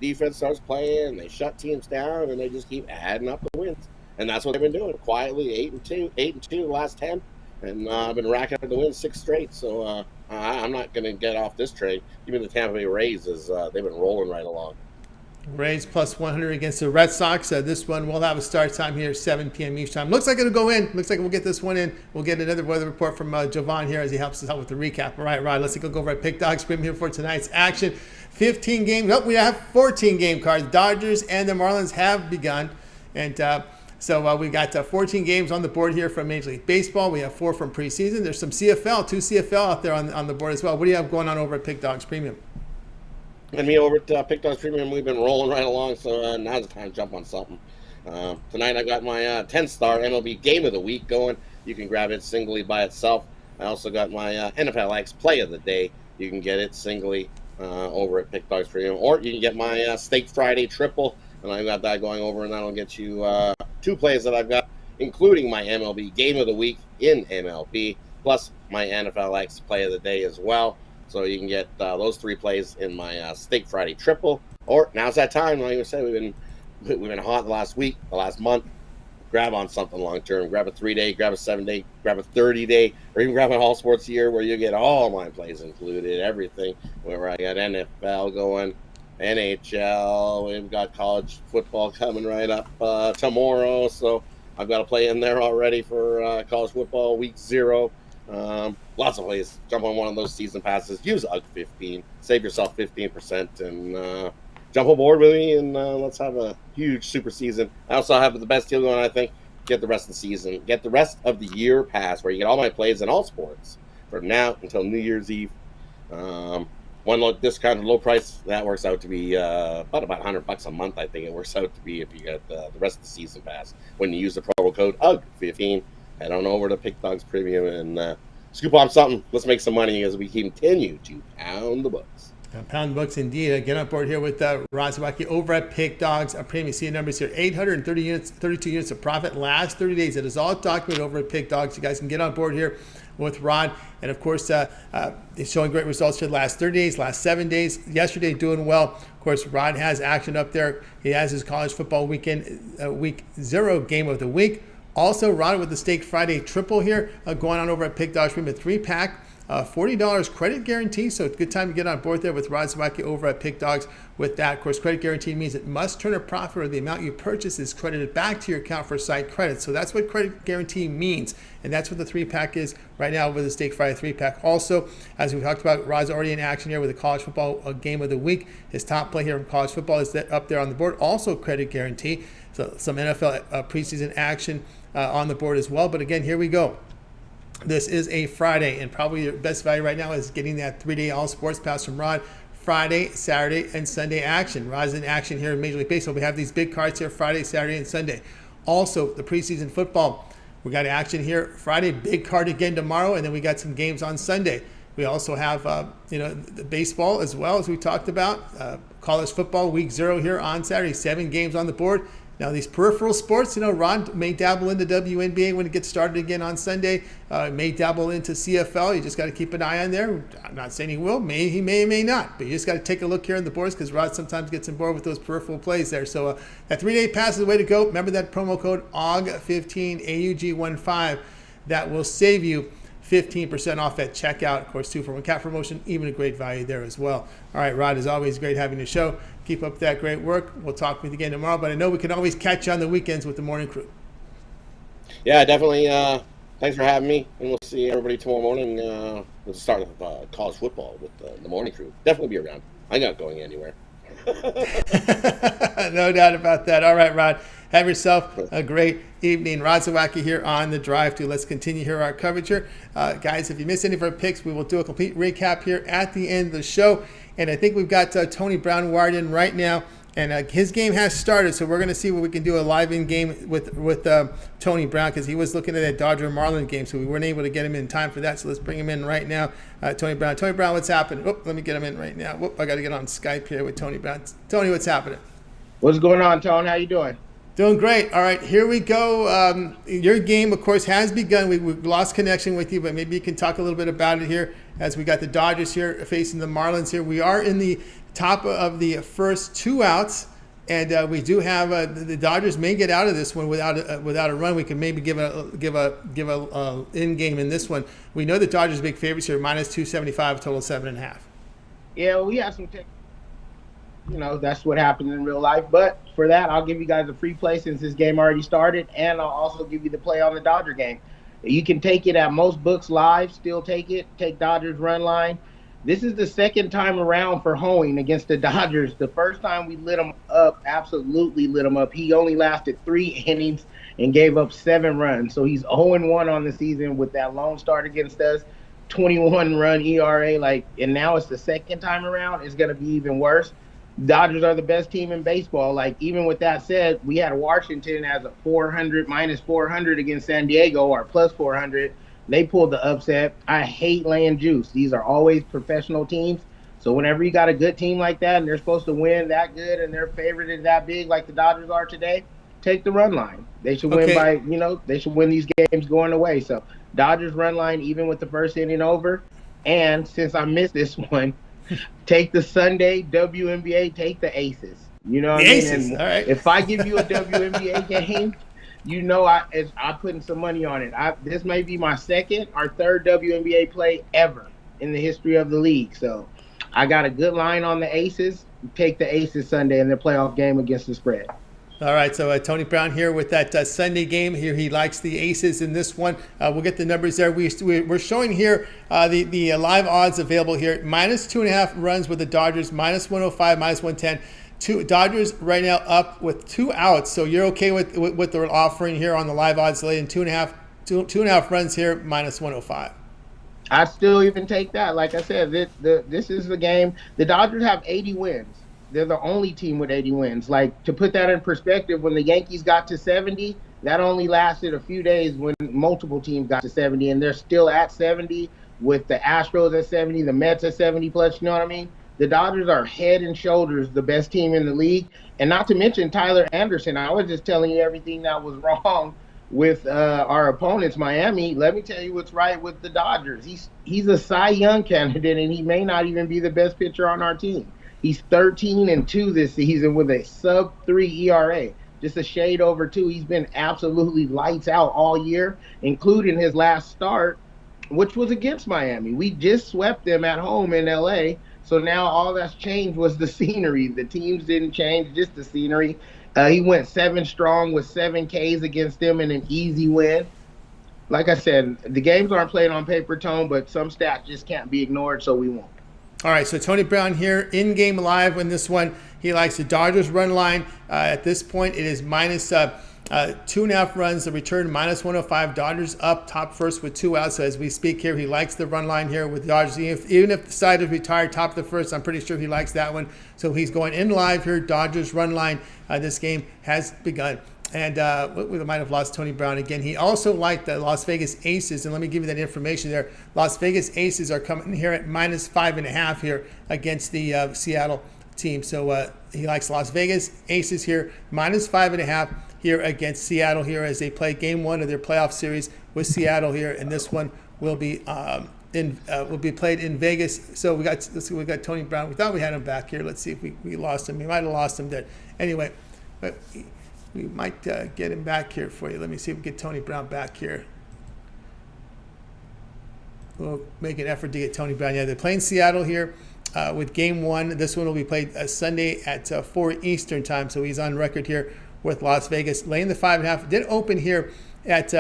Defense starts playing, and they shut teams down, and they just keep adding up the wins. And that's what they've been doing quietly, 8-2 the last 10, and I've been racking up the wins 6 straight. So I'm not going to get off this train. Even the Tampa Bay Rays they've been rolling right along. Rays plus 100 against the Red Sox. This one will have a start time here, 7 p.m. East time. Looks like it'll go in. Looks like we'll get this one in. We'll get another weather report from Jovan here as he helps us out with the recap. All right, Rod, let's go over at Pick Dogs Premium here for tonight's action. 15 games. Oh, we have 14 game cards. Dodgers and the Marlins have begun, and so we got 14 games on the board here from Major League Baseball. We have 4 from preseason. There's some CFL, 2 CFL out there on the board as well. What do you have going on over at Pick Dogs Premium? And me over at Pick Dogs Premium, we've been rolling right along, so now's the time to jump on something. Tonight I got my 10-star MLB Game of the Week going. You can grab it singly by itself. I also got my NFLX Play of the Day. You can get it singly over at Pick Dogs Premium. Or you can get my Steak Friday Triple, and I've got that going over, and that'll get you 2 plays that I've got, including my MLB Game of the Week in MLB, plus my NFLX Play of the Day as well. So you can get those 3 plays in my Steak Friday Triple Or now's that time, like I said, we've been hot the last week, the last month. Grab on something long term. Grab a 3-day, grab a 7-day, grab a 30-day, or even grab an all sports year where you get all my plays included, everything. Where I got NFL going, NHL, we've got college football coming right up tomorrow, so I've got a play in there already for college football week 0. Lots of ways. Jump on one of those season passes. Use UG15. Save yourself 15% and jump aboard with me, and let's have a huge super season. I also have the best deal going, I think. Get the rest of the season. Get the rest of the year pass where you get all my plays in all sports from now until New Year's Eve. This kind of low price, that works out to be about $100 a month, I think it works out to be if you get the rest of the season pass. When you use the promo code UG15, head on over to Pick Dogs Premium and scoop on something. Let's make some money as we continue to pound the books. Pound books indeed. Get on board here with Rod Zawacky over at Pick Dogs. Our premium season numbers here: 830 units, 32 units of profit last 30 days. It is all documented over at Pick Dogs. You guys can get on board here with Rod, and of course, he's showing great results here the last 30 days, last 7 days. Yesterday, doing well. Of course, Rod has action up there. He has his college football weekend, week 0 game of the week. Also, Rod with the Stake Friday triple here going on over at Pick Dogs Premium 3-pack. $40 credit guarantee, so it's a good time to get on board there with Rod Zawacky over at Pick Dogs with that. Of course, credit guarantee means it must turn a profit or the amount you purchase is credited back to your account for site credit. So that's what credit guarantee means, and that's what the 3-pack is right now with the Stake Friday 3-pack. Also, as we talked about, Rod's already in action here with the college football game of the week. His top play here in college football is up there on the board. Also credit guarantee, so some NFL preseason action on the board as well. But again, here we go. This is a Friday, and probably your best value right now is getting that 3-day all sports pass from Rod. Friday, Saturday, and Sunday action. Rod's in action here in Major League Baseball. We have these big cards here Friday, Saturday, and Sunday. Also, the preseason football. We got action here Friday, big card again tomorrow, and then we got some games on Sunday. We also have the baseball as well, as we talked about. College football week 0 here on Saturday. 7 games on the board. Now, these peripheral sports, Ron may dabble into WNBA when it gets started again on Sunday. May dabble into CFL. You just got to keep an eye on there. I'm not saying he will. He may not. But you just got to take a look here on the boards because Rod sometimes gets on board with those peripheral plays there. So that 3-day pass is the way to go. Remember that promo code AUG15, AUG15. That will save you 15% off at checkout. Of course, 2 for 1 cap promotion, even a great value there as well. All right, Rod, as always, great having the show. Keep up that great work. We'll talk with you again tomorrow, but I know we can always catch you on the weekends with the morning crew. Yeah, definitely. Thanks for having me, and we'll see everybody tomorrow morning. We'll start with college football with the morning crew. Definitely be around. I'm not going anywhere. No doubt about that. All right, Rod. Have yourself a great evening. Rod Zawacky here on The Drive to. Let's continue here our coverage here. Guys, if you missed any of our picks, we will do a complete recap here at the end of the show. And I think we've got Tony Brown wired in right now. And his game has started, so we're going to see what we can do a live in game with Tony Brown, because he was looking at that Dodger Marlins game, so we weren't able to get him in time for that. So let's bring him in right now. Tony Brown, what's happening? Let me get him in right now. I got to get on Skype here with Tony Brown. Tony, what's happening? What's going on, Tony? How you doing? Doing great. All right, here we go. Your game, of course, has begun. We lost connection with you, but maybe you can talk a little bit about it here as we got the Dodgers here facing the Marlins here. We are in the top of the first 2 outs, and we do have the Dodgers may get out of this one without a run. We can maybe give a in game in this one. We know the Dodgers big favorites here, minus 275, total 7.5. Yeah, we have some. That's what happens in real life. But for that, I'll give you guys a free play since this game already started, and I'll also give you the play on the Dodger game. You can take it at most books live. Still take it. Take Dodgers run line. This is the second time around for Hoeing against the Dodgers. The first time we lit him up, absolutely lit him up. He only lasted 3 innings and gave up 7 runs. So he's 0-1 on the season with that lone start against us, 21-run ERA. And now it's the second time around. It's going to be even worse. Dodgers are the best team in baseball. Even with that said, we had Washington as a minus 400 against San Diego, or plus 400. They pulled the upset. I hate laying juice. These are always professional teams. So whenever you got a good team like that and they're supposed to win that good and their favorite is that big like the Dodgers are today, take the run line. They should win they should win these games going away. So Dodgers run line even with the first inning over. And since I missed this one, Take the Sunday WNBA, take the Aces. You know what I mean? Aces, And all right. if I give you a WNBA game, you know I'm putting some money on it. This may be my second or third WNBA play ever in the history of the league. So I got a good line on the Aces. Take the Aces Sunday in their playoff game against the spread. All right, so Tony Brown here with that Sunday game. Here he likes the Aces in this one. We'll get the numbers there. We're showing here the live odds available here. Minus 2.5 runs with the Dodgers, minus 105, minus 110. Dodgers right now up with 2 outs. So you're okay with what they're offering here on the live odds, laying 2.5 runs here, minus 105. I'd still even take that. Like I said, this is the game. The Dodgers have 80 wins. They're the only team with 80 wins. Like, to put that in perspective, when the Yankees got to 70, that only lasted a few days when multiple teams got to 70, and they're still at 70 with the Astros at 70, the Mets at 70 plus, you know what I mean? The Dodgers are head and shoulders the best team in the league. And not to mention Tyler Anderson. I was just telling you everything that was wrong with our opponents, Miami. Let me tell you what's right with the Dodgers. He's a Cy Young candidate, and he may not even be the best pitcher on our team. He's 13-2 this season with a sub-3 ERA, just a shade over 2. He's been absolutely lights out all year, including his last start, which was against Miami. We just swept them at home in LA, so now all that's changed was the scenery. The teams didn't change, just the scenery. He went 7 strong with 7 Ks against them in an easy win. Like I said, the games aren't played on paper, Tone, but some stats just can't be ignored, so we won't. All right, so Tony Brown here, in-game live in this one. He likes the Dodgers run line. At this point, it is minus 2.5 runs. The return, minus 105. Dodgers up top first with 2 outs. So as we speak here, he likes the run line here with Dodgers. Even if the side is retired top of the first, I'm pretty sure he likes that one. So he's going in live here, Dodgers run line. This game has begun. And we might have lost Tony Brown again. He also liked the Las Vegas Aces, and let me give you that information there. Las Vegas Aces are coming here at minus 5.5 here against the Seattle team. So he likes Las Vegas Aces here, minus 5.5 here against Seattle here as they play Game 1 of their playoff series with Seattle here, and this one will be played in Vegas. So let's see, we got Tony Brown. We thought we had him back here. Let's see if we lost him. We might have lost him there. Anyway, but we might get him back here for you. Let me see if we get Tony Brown back here. We'll make an effort to get Tony Brown. Yeah, they're playing Seattle here with Game 1. This one will be played Sunday at 4 Eastern time. So he's on record here with Las Vegas, laying the 5.5. Did open here at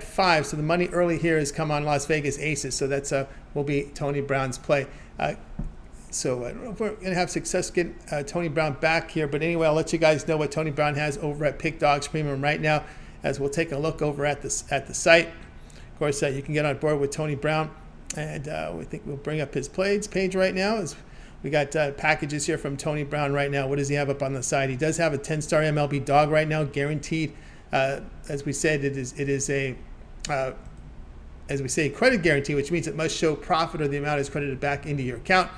5. So the money early here has come on Las Vegas Aces. So that's will be Tony Brown's play. So I don't know if we're going to have success getting Tony Brown back here. But anyway, I'll let you guys know what Tony Brown has over at Pick Dogs Premium right now as we'll take a look over at the site. Of course, you can get on board with Tony Brown. And we think we'll bring up his plays page right now. As we got packages here from Tony Brown right now. What does he have up on the side? He does have a 10-star MLB dog right now, guaranteed. As we said, it is a as we say, credit guarantee, which means it must show profit or the amount is credited back into your account.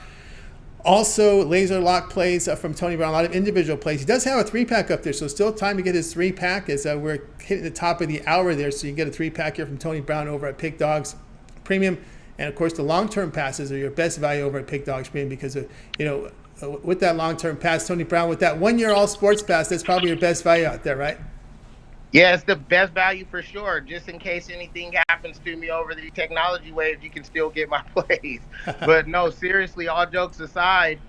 Also, laser lock plays from Tony Brown, a lot of individual plays. He does have a 3-pack up there, so still time to get his 3-pack as we're hitting the top of the hour there. So you can get a 3-pack here from Tony Brown over at Pick Dogs Premium. And, of course, the long-term passes are your best value over at Pick Dogs Premium because, with that long-term pass, Tony Brown, with that 1-year all-sports pass, that's probably your best value out there, right? Yeah, it's the best value for sure. Just in case anything happens to me over the technology waves, you can still get my plays. But no, seriously, all jokes aside,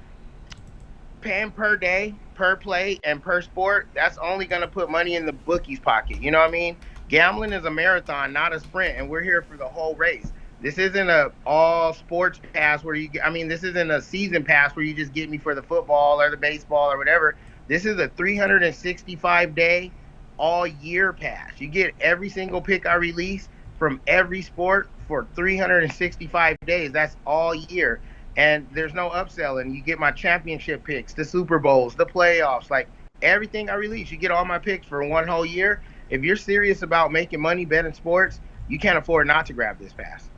paying per day, per play, and per sport, that's only going to put money in the bookie's pocket. You know what I mean? Gambling is a marathon, not a sprint, and we're here for the whole race. This isn't a all sports pass where this isn't a season pass where you just get me for the football or the baseball or whatever. This is a 365-day all year pass. You get every single pick I release from every sport for 365 days. That's all year. And there's no upselling. You get my championship picks, the Super Bowls, the playoffs, like everything I release. You get all my picks for one whole year. If you're serious about making money betting sports, you can't afford not to grab this pass.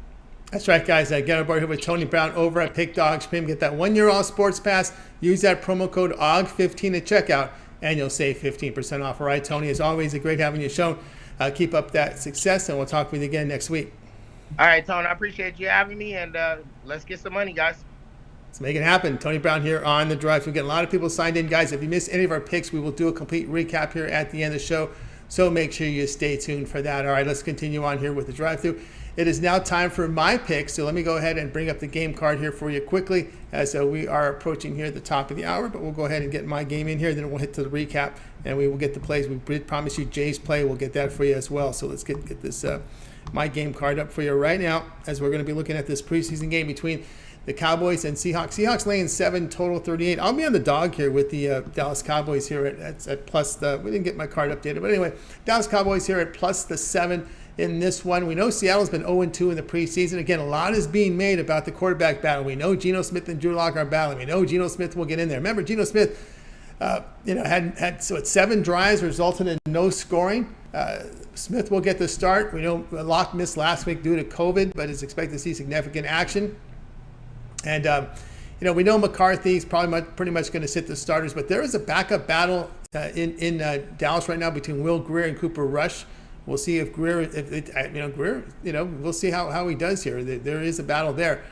That's right, guys. Get on board here with Tony Brown over at Pick Dogs Premium. Get that 1-year all sports pass. Use that promo code OG15 at checkout, and you'll save 15% off. All right, Tony, as always, great having you shown. Keep up that success, and we'll talk with you again next week. All right, Tony, I appreciate you having me, and let's get some money, guys. Let's make it happen. Tony Brown here on the drive. We've got a lot of people signed in. Guys, if you missed any of our picks, we will do a complete recap here at the end of the show. So make sure you stay tuned for that. All right, let's continue on here with the drive-thru. It is now time for my picks. So let me go ahead and bring up the game card here for you quickly as we are approaching here at the top of the hour. But we'll go ahead and get my game in here. Then we'll hit to the recap and we will get the plays. We did promise you Jay's play. We'll get that for you as well. So let's get this my game card up for you right now as we're going to be looking at this preseason game between the Cowboys and Seahawks. Seahawks laying 7, total 38. I'll be on the dog here with the Dallas Cowboys here at plus the, we didn't get my card updated, but anyway, Dallas Cowboys here at plus the 7 in this one. We know Seattle's been 0-2 in the preseason. Again, a lot is being made about the quarterback battle. We know Geno Smith and Drew Lock are battling. We know Geno Smith will get in there. Remember, Geno Smith had 7 drives resulted in no scoring. Smith will get the start. We know Lock missed last week due to COVID, but is expected to see significant action. And, we know McCarthy's probably pretty much going to sit the starters, but there is a backup battle in Dallas right now between Will Greer and Cooper Rush. We'll see if Greer, Greer, we'll see how he does here. There is a battle there.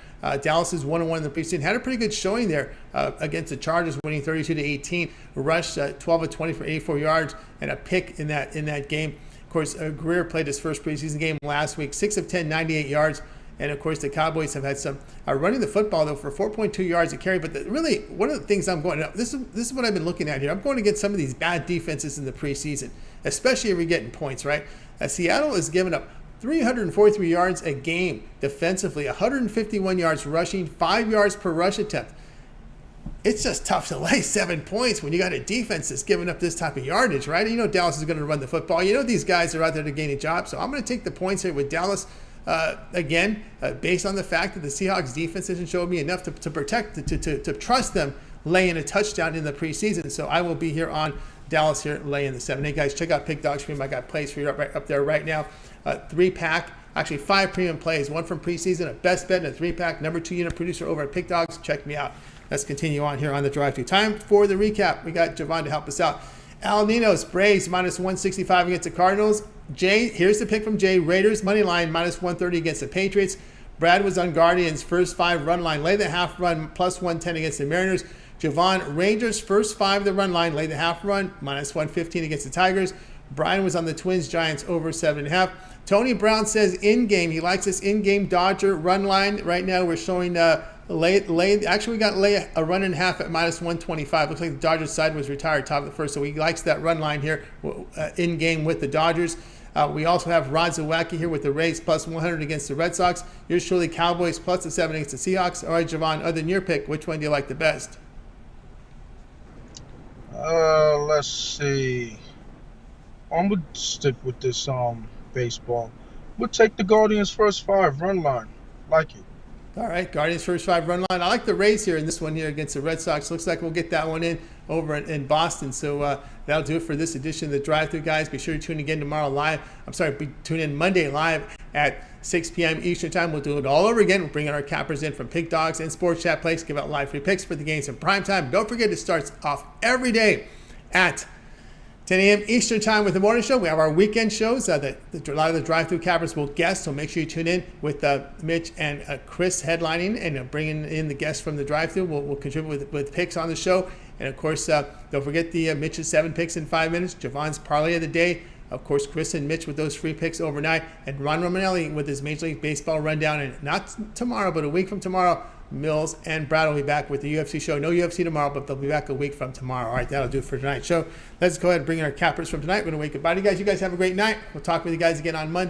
Dallas is 1-1 in the preseason. Had a pretty good showing there against the Chargers, winning 32-18. Rush 12 of 20 for 84 yards and a pick in that game. Of course, Greer played his first preseason game last week, 6 of 10, 98 yards. And, of course, the Cowboys have had some running the football, though, for 4.2 yards a carry. But really, one of the things I'm going to – this is what I've been looking at here. I'm going to get some of these bad defenses in the preseason, especially if you're getting points, right? Seattle is giving up 343 yards a game defensively, 151 yards rushing, 5 yards per rush attempt. It's just tough to lay 7 points when you got a defense that's giving up this type of yardage, right? You know Dallas is going to run the football. You know these guys are out there to gain a job. So I'm going to take the points here with Dallas. Based on the fact that the Seahawks defense hasn't showed me enough to protect, to trust them laying a touchdown in the preseason. So I will be here on Dallas here laying the 7. Hey guys, check out Pick Dog Stream. I got plays for you up there right now. 3-pack, actually 5 premium plays, 1 from preseason, a best bet, and a 3-pack. Number 2 unit producer over at Pick Dogs. Check me out. Let's continue on here on the drive-thru. Time for the recap. We got Jovan to help us out. Ninos, Briggs, minus 165 against the Cardinals. Jay, here's the pick from Jay. Raiders, money line, minus 130 against the Patriots. Brad was on Guardians, first 5 run line. Lay the half run, plus 110 against the Mariners. Jovan, Rangers, first 5 the run line. Lay the half run, minus 115 against the Tigers. Brian was on the Twins, Giants, over 7.5. Tony Brown says in-game. He likes this in-game Dodger run line. Right now we're showing actually we got lay a run and a half at minus 125. Looks like the Dodgers side was retired top of the first, so he likes that run line here in game with the Dodgers. We also have Rod Zawacky here with the Rays plus 100 against the Red Sox. Yours truly Cowboys plus the 7 against the Seahawks. All right, Jovan, other than your pick, which one do you like the best? Let's see. I'm gonna stick with this baseball. We'll take the Guardians first 5 run line. Like it. All right, Guardians first 5 run line. I like the Rays here in this one here against the Red Sox. Looks like we'll get that one in over in Boston. So that'll do it for this edition of the Drive-Thru, guys. Be sure to tune again tomorrow live. Tune in Monday live at 6 p.m. Eastern Time. We'll do it all over again. We'll bring in our cappers in from Pig Dogs and Sports Chat Place. Give out live free picks for the games in prime time. Don't forget, it starts off every day at 10 a.m. Eastern Time with the morning show. We have our weekend shows. A lot of the drive-thru cappers will guest, so make sure you tune in with Mitch and Chris headlining and bringing in the guests from the drive-thru. We'll contribute with picks on the show. And, of course, don't forget the Mitch's 7 picks in 5 minutes, Javon's parlay of the day. Of course, Chris and Mitch with those free picks overnight, and Ron Romanelli with his Major League Baseball rundown. And not tomorrow, but a week from tomorrow, Mills and Brad will be back with the UFC show. No UFC tomorrow, but they'll be back a week from tomorrow. All right, that'll do it for tonight's show. Let's go ahead and bring in our cappers from tonight. We're going to wait goodbye to you guys. You guys have a great night. We'll talk with you guys again on Monday.